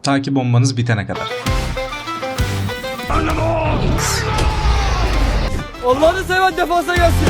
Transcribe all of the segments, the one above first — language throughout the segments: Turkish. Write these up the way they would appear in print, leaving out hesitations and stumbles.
Ta ki bombanız bitene kadar. Allah'ını seven defansa gelsin.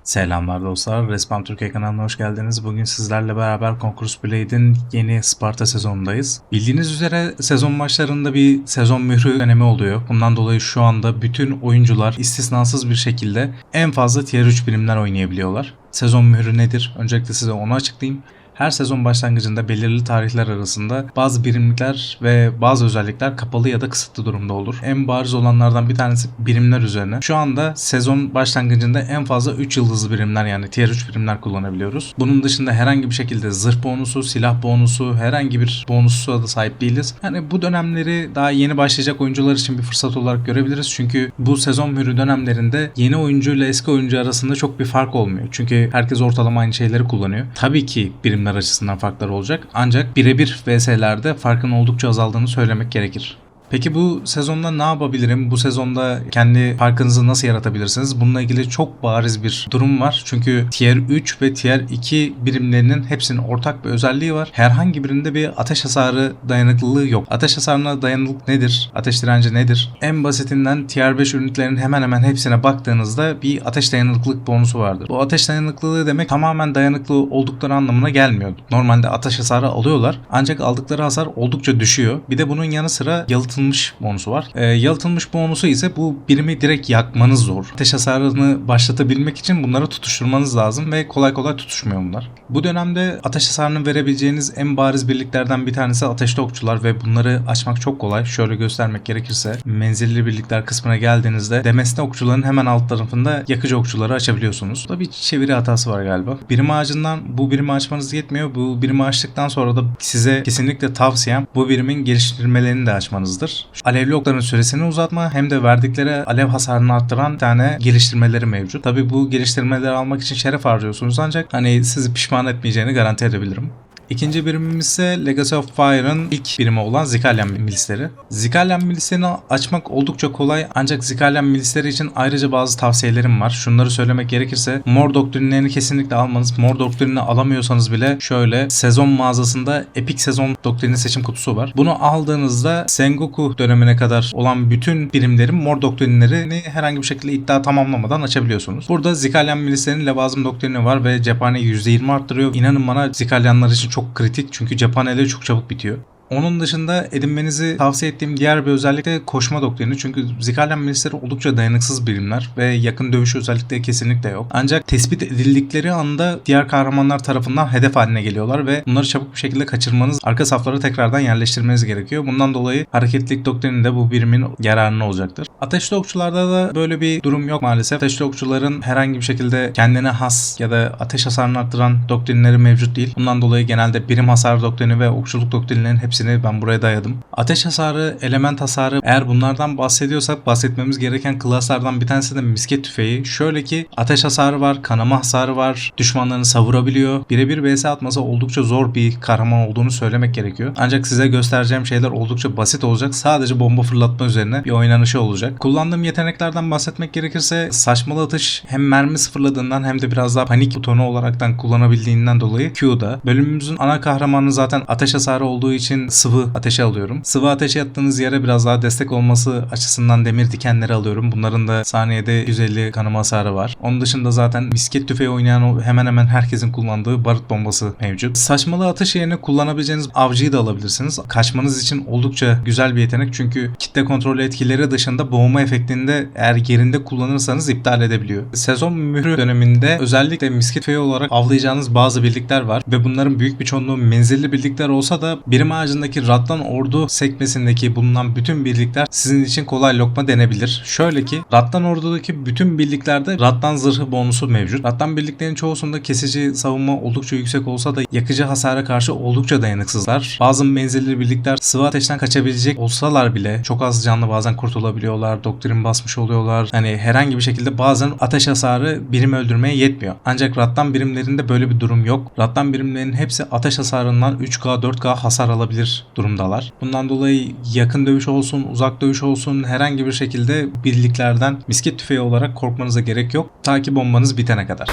Selamlar dostlar, Respawn Türkiye kanalına hoş geldiniz. Bugün sizlerle beraber Conqueror's Blade'in yeni Sparta sezonundayız. Bildiğiniz üzere sezon başlarında bir sezon mührü dönemi oluyor. Bundan dolayı şu anda bütün oyuncular istisnasız bir şekilde en fazla Tier 3 birimler oynayabiliyorlar. Sezon mührü nedir? Öncelikle size onu açıklayayım. Her sezon başlangıcında belirli tarihler arasında bazı birimlikler ve bazı özellikler kapalı ya da kısıtlı durumda olur. En bariz olanlardan bir tanesi birimler üzerine. Şu anda sezon başlangıcında en fazla 3 yıldızlı birimler yani Tier 3 birimler kullanabiliyoruz. Bunun dışında herhangi bir şekilde zırh bonusu, silah bonusu, herhangi bir bonusu da sahip değiliz. Yani bu dönemleri daha yeni başlayacak oyuncular için bir fırsat olarak görebiliriz. Çünkü bu sezon mührü dönemlerinde yeni oyuncu ile eski oyuncu arasında çok bir fark olmuyor. Çünkü herkes ortalama aynı şeyleri kullanıyor. Tabii ki birimler açısından farklar olacak. Ancak birebir vs'lerde farkın oldukça azaldığını söylemek gerekir. Peki bu sezonda ne yapabilirim? Bu sezonda kendi farkınızı nasıl yaratabilirsiniz? Bununla ilgili çok bariz bir durum var. Çünkü Tier 3 ve Tier 2 birimlerinin hepsinin ortak bir özelliği var. Herhangi birinde bir ateş hasarı dayanıklılığı yok. Ateş hasarına dayanıklılık nedir? Ateş direnci nedir? En basitinden Tier 5 ünitlerin hemen hemen hepsine baktığınızda bir ateş dayanıklılık bonusu vardır. Bu ateş dayanıklılığı demek tamamen dayanıklı oldukları anlamına gelmiyor. Normalde ateş hasarı alıyorlar. Ancak aldıkları hasar oldukça düşüyor. Bir de bunun yanı sıra yalıtılmış bonusu var. Yalıtılmış bonusu ise bu birimi direkt yakmanız zor. Ateş hasarını başlatabilmek için bunları tutuşturmanız lazım ve kolay kolay tutuşmuyor bunlar. Bu dönemde ateş hasarını verebileceğiniz en bariz birliklerden bir tanesi ateşli okçular ve bunları açmak çok kolay. Şöyle göstermek gerekirse menzilli birlikler kısmına geldiğinizde demesne okçuların hemen alt tarafında yakıcı okçuları açabiliyorsunuz. Burada bir çeviri hatası var galiba. Birim ağacından bu birimi açmanız yetmiyor. Bu birimi açtıktan sonra da size kesinlikle tavsiyem bu birimin geliştirmelerini de açmanızdır. Alevli okların süresini uzatma hem de verdikleri alev hasarını arttıran bir tane geliştirmeleri mevcut. Tabi bu geliştirmeleri almak için şeref harcıyorsunuz ancak hani sizi pişman etmeyeceğini garanti edebilirim. İkinci birimimiz ise Legacy of Fire'ın ilk birimi olan Zikalyan milisleri. Zikalyan milislerini açmak oldukça kolay ancak Zikalyan milisleri için ayrıca bazı tavsiyelerim var. Şunları söylemek gerekirse Mor doktrinlerini kesinlikle almanız. Mor doktrinini alamıyorsanız bile şöyle sezon mağazasında Epic Sezon doktrini seçim kutusu var. Bunu aldığınızda Sengoku dönemine kadar olan bütün birimlerin Mor doktrinlerini herhangi bir şekilde iddia tamamlamadan açabiliyorsunuz. Burada Zikalyan milislerinin levazım doktrini var ve cephaneyi %20 arttırıyor. İnanın bana Zikalyanlar için çok kritik çünkü cephaneleri çok çabuk bitiyor. Onun dışında edinmenizi tavsiye ettiğim diğer bir özellik de koşma doktrini. Çünkü Zikalyan milisleri oldukça dayanıksız birimler ve yakın dövüş özellikleri kesinlikle yok. Ancak tespit edildikleri anda diğer kahramanlar tarafından hedef haline geliyorlar ve bunları çabuk bir şekilde kaçırmanız, arka saflara tekrardan yerleştirmeniz gerekiyor. Bundan dolayı hareketlilik doktrini de bu birimin yararına olacaktır. Ateşli okçularda da böyle bir durum yok maalesef. Ateşli okçuların herhangi bir şekilde kendine has ya da ateş hasarını arttıran doktrinleri mevcut değil. Bundan dolayı genelde birim hasar doktrini ve okçuluk doktrinlerinin hepsini ben buraya dayadım. Ateş hasarı, element hasarı, eğer bunlardan bahsediyorsak bahsetmemiz gereken klaslardan bir tanesi de misket tüfeği. Şöyle ki ateş hasarı var, kanama hasarı var, düşmanlarını savurabiliyor. Birebir vs atması oldukça zor bir kahraman olduğunu söylemek gerekiyor. Ancak size göstereceğim şeyler oldukça basit olacak. Sadece bomba fırlatma üzerine bir oynanışı olacak. Kullandığım yeteneklerden bahsetmek gerekirse saçmalı atış hem mermi sıfırladığından hem de biraz daha panik butonu olaraktan kullanabildiğinden dolayı Q'da. Bölümümüzün ana kahramanı zaten ateş hasarı olduğu için sıvı ateşe alıyorum. Sıvı ateşe attığınız yere biraz daha destek olması açısından demir dikenleri alıyorum. Bunların da saniyede 150 kanama hasarı var. Onun dışında zaten misket tüfeği oynayan hemen hemen herkesin kullandığı barut bombası mevcut. Saçmalı atış yerine kullanabileceğiniz avcıyı da alabilirsiniz. Kaçmanız için oldukça güzel bir yetenek çünkü kitle kontrolü etkileri dışında boğma efektini de eğer yerinde kullanırsanız iptal edebiliyor. Sezon mührü döneminde özellikle misket tüfeği olarak avlayacağınız bazı birlikler var ve bunların büyük bir çoğunluğu menzilli birlikler olsa da birim ağacındaki Rattan Ordu sekmesindeki bulunan bütün birlikler sizin için kolay lokma denebilir. Şöyle ki Rattan Ordu'daki bütün birliklerde Rattan zırhı bonusu mevcut. Rattan birliklerin çoğusunda kesici savunma oldukça yüksek olsa da yakıcı hasara karşı oldukça dayanıksızlar. Bazı menzilli birlikler sıvı ateşten kaçabilecek olsalar bile çok az canlı bazen kurtulabiliyorlar. Doktrin basmış oluyorlar. Hani herhangi bir şekilde bazen ateş hasarı birim öldürmeye yetmiyor. Ancak Rattan birimlerinde böyle bir durum yok. Rattan birimlerinin hepsi ateş hasarından 3K 4K hasar alabilir durumdalar. Bundan dolayı yakın dövüş olsun, uzak dövüş olsun herhangi bir şekilde birliklerden misket tüfeği olarak korkmanıza gerek yok. Ta ki bombanız bitene kadar.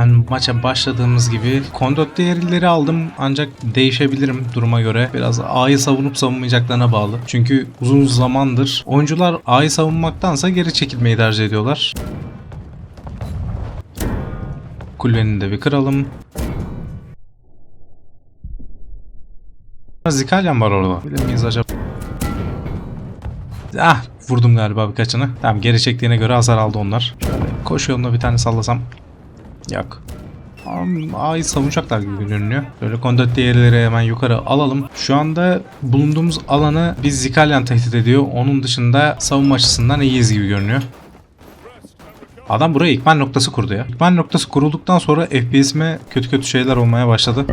hemen maça başladığımız gibi kondot değerleri aldım ancak değişebilirim duruma göre. Biraz A'yı savunup savunmayacaklarına bağlı. Çünkü uzun zamandır oyuncular A'yı savunmaktansa geri çekilmeyi tercih ediyorlar. Kullerini de bir kıralım. Zikalyan var orada. Bilir miyiz acaba? Ah, vurdum galiba birkaçını. Tamam, geri çektiğine göre hasar aldı onlar. Şöyle koşu yoluna bir tane sallasam. Yok. A'yı savunacaklar gibi görünüyor. Böyle kondot değerleri hemen yukarı alalım. Şu anda bulunduğumuz alanı bir Zikalyan tehdit ediyor. Onun dışında savunma açısından iyiyiz gibi görünüyor. Adam buraya ikmal noktası kurdu ya. İkmal noktası kurulduktan sonra FPS'ime kötü kötü şeyler olmaya başladı.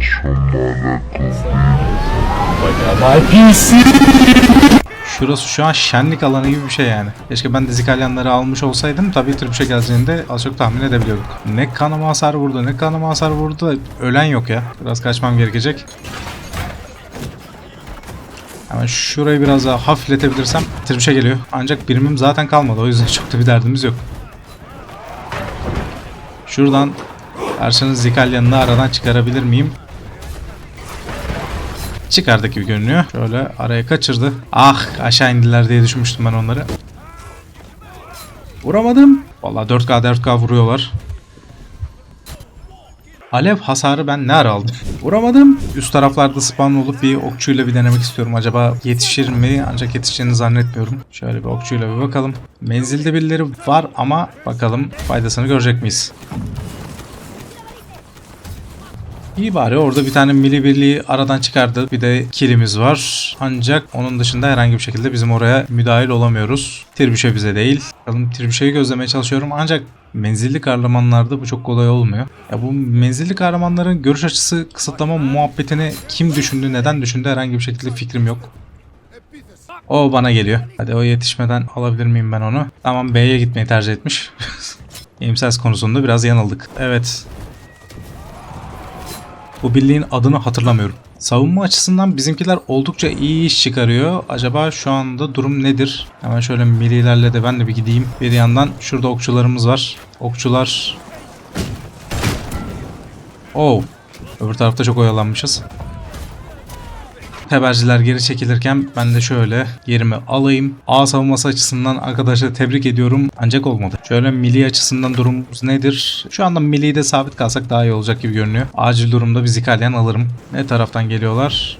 Şurası şu an şenlik alanı gibi bir şey yani. Keşke ben de Zikalyanları almış olsaydım tabii tripşe geleceğinde az çok tahmin edebiliyorduk. Ne kanama hasar vurdu, ne kanama hasar vurdu. Ölen yok ya. Biraz kaçmam gerekecek. Hemen şurayı biraz daha hafifletebilirsem tripşe geliyor. Ancak birimim zaten kalmadı. O yüzden çok da bir derdimiz yok. Şuradan karşının Zikalyanını aradan çıkarabilir miyim? Çıkardık gibi görünüyor. Şöyle araya kaçırdı. Ah, aşağı indiler diye düşünmüştüm ben onları. Vuramadım. Vallahi 4K vuruyorlar. Alev hasarı ben ne ara aldım? Vuramadım. Üst taraflarda spawn olup bir okçuyla bir denemek istiyorum. Acaba yetişir mi? Ancak yetişeceğini zannetmiyorum. Şöyle bir okçuyla bir bakalım. Menzilde birileri var ama bakalım faydasını görecek miyiz? İyi, bari orada bir tane milli birliği aradan çıkardı. Bir de killimiz var. Ancak onun dışında herhangi bir şekilde bizim oraya müdahil olamıyoruz. Tirbüşe bize değil. Bakalım, Tirbüşe'yi gözlemeye çalışıyorum. Ancak menzilli kahramanlarda bu çok kolay olmuyor. Ya bu menzilli kahramanların görüş açısı kısıtlama muhabbetini kim düşündü, neden düşündü herhangi bir şekilde fikrim yok. O bana geliyor. Hadi o yetişmeden alabilir miyim ben onu? Tamam, B'ye gitmeyi tercih etmiş. İmsaz konusunda biraz yanıldık. Evet. Bu birliğin adını hatırlamıyorum. Savunma açısından bizimkiler oldukça iyi iş çıkarıyor. Acaba şu anda durum nedir? Hemen şöyle millilerle de ben de bir gideyim. Bir yandan şurada okçularımız var. Okçular... Oh! Öbür tarafta çok oyalanmışız. Haberciler geri çekilirken ben de şöyle yerimi alayım. A savunması açısından arkadaşları tebrik ediyorum. Ancak olmadı. Şöyle milli açısından durumumuz nedir? Şu anda milli'de sabit kalsak daha iyi olacak gibi görünüyor. Acil durumda bir Zikalyan alırım. Ne taraftan geliyorlar?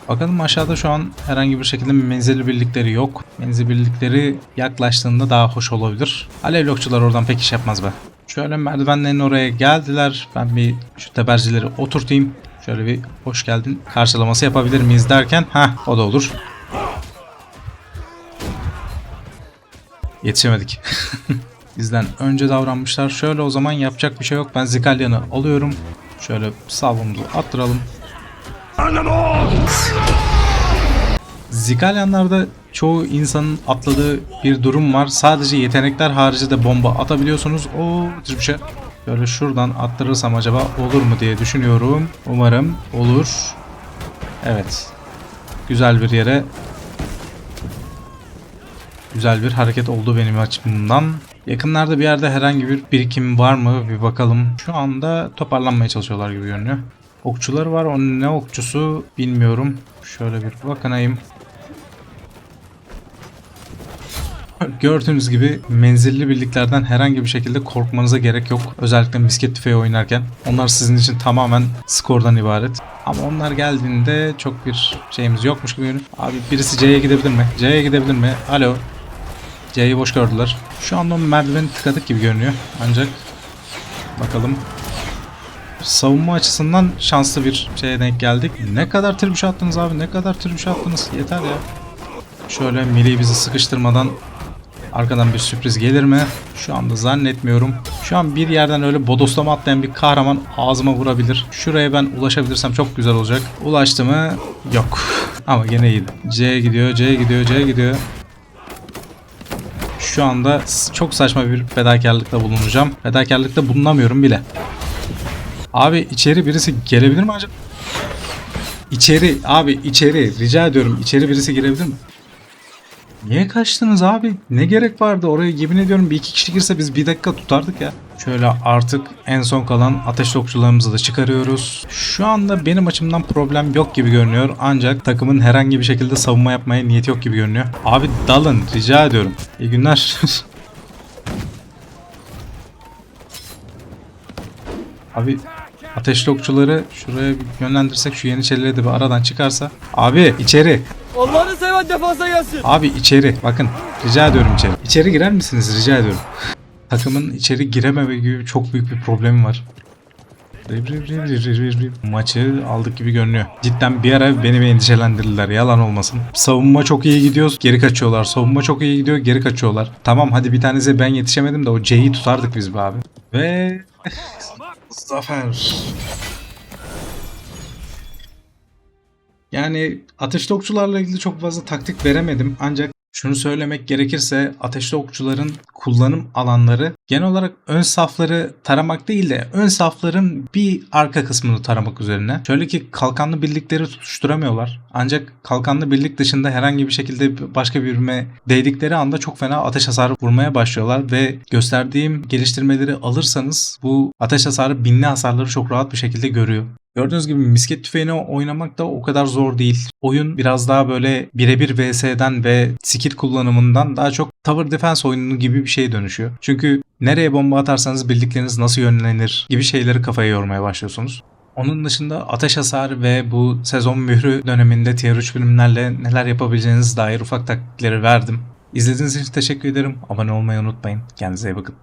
Bakalım, aşağıda şu an herhangi bir şekilde menzilli birlikleri yok. Menzilli birlikleri yaklaştığında daha hoş olabilir. Alevli okçular oradan pek iş yapmaz be. Şöyle merdivenlerin oraya geldiler. Ben bir şu tebercileri oturtayım. Şöyle bir hoş geldin karşılaması yapabilir miyiz derken, o da olur. Yetişemedik. Bizden önce davranmışlar. Şöyle, o zaman yapacak bir şey yok. Ben Zikalyan'ı alıyorum. Şöyle salvumuzu attıralım. Zikalyanlarda çoğu insanın atladığı bir durum var. Sadece yetenekler harici de bomba atabiliyorsunuz. O bir şey. Böyle şuradan attırırsam acaba olur mu diye düşünüyorum. Umarım olur. Evet. Güzel bir yere. Güzel bir hareket oldu benim açımdan. Yakınlarda bir yerde herhangi bir birikim var mı? Bir bakalım. Şu anda toparlanmaya çalışıyorlar gibi görünüyor. Okçuları var. O ne okçusu bilmiyorum. Şöyle bir bakınayım. Gördüğünüz gibi menzilli birliklerden herhangi bir şekilde korkmanıza gerek yok. Özellikle misket tüfeği oynarken. Onlar sizin için tamamen skordan ibaret. Ama onlar geldiğinde çok bir şeyimiz yokmuş gibi görünüyor. Abi birisi C'ye gidebilir mi? C'ye gidebilir mi? Alo. C'yi boş gördüler. Şu anda merdiveni tıkadık gibi görünüyor. Ancak bakalım. Savunma açısından şanslı bir şeye denk geldik. Ne kadar tribüş attınız abi? Ne kadar tribüş attınız? Yeter ya. Şöyle Millie bizi sıkıştırmadan arkadan bir sürpriz gelir mi? Şu anda zannetmiyorum. Şu an bir yerden öyle bodoslama atlayan bir kahraman ağzıma vurabilir. Şuraya ben ulaşabilirsem çok güzel olacak. Ulaştı mı? Yok. Ama gene iyiydi. C'ye gidiyor, C'ye gidiyor, C'ye gidiyor. Şu anda çok saçma bir fedakarlıkta bulunacağım. Fedakarlıkta bulunamıyorum bile. Abi içeri birisi gelebilir mi acaba? İçeri abi, içeri rica ediyorum, içeri birisi girebilir mi? Niye kaçtınız abi? Ne gerek vardı oraya? Yemin ediyorum bir iki kişi girse biz bir dakika tutardık ya. Şöyle artık en son kalan ateş okçularımızı da çıkarıyoruz. Şu anda benim açımdan problem yok gibi görünüyor. Ancak takımın herhangi bir şekilde savunma yapmaya niyeti yok gibi görünüyor. Abi dalın rica ediyorum. İyi günler. Abi ateşli okçuları şuraya bir yönlendirsek, şu yeniçerileri de bir aradan çıkarsa. Abi içeri. Allah'ını seven defansa gelsin. Abi içeri. Bakın rica ediyorum içeri. İçeri girer misiniz rica ediyorum. Takımın içeri girememe gibi çok büyük bir problemi var. Maçı aldık gibi görünüyor. Cidden bir ara beni bir endişelendirdiler. Yalan olmasın. Savunma çok iyi gidiyor. Geri kaçıyorlar. Savunma çok iyi gidiyor. Geri kaçıyorlar. Tamam hadi bir tanesi ben yetişemedim de o C'yi tutardık biz be abi. Ve zafer. Yani ateşli okçularla ilgili çok fazla taktik veremedim. Ancak şunu söylemek gerekirse ateşli okçuların kullanım alanları genel olarak ön safları taramak değil de ön safların bir arka kısmını taramak üzerine. Şöyle ki kalkanlı birlikleri tutuşturamıyorlar. Ancak kalkanlı birlik dışında herhangi bir şekilde başka birime değdikleri anda çok fena ateş hasarı vurmaya başlıyorlar ve gösterdiğim geliştirmeleri alırsanız bu ateş hasarı binli hasarları çok rahat bir şekilde görüyor. Gördüğünüz gibi misket tüfeğini oynamak da o kadar zor değil. Oyun biraz daha böyle birebir vs'den ve skill kullanımından daha çok tower defense oyunu gibi bir şeye dönüşüyor. Çünkü nereye bomba atarsanız birlikleriniz nasıl yönlenir gibi şeyleri kafaya yormaya başlıyorsunuz. Onun dışında ateş hasarı ve bu sezon mührü döneminde tier 3 bölümlerle neler yapabileceğinize dair ufak taktikleri verdim. İzlediğiniz için teşekkür ederim. Abone olmayı unutmayın. Kendinize iyi bakın.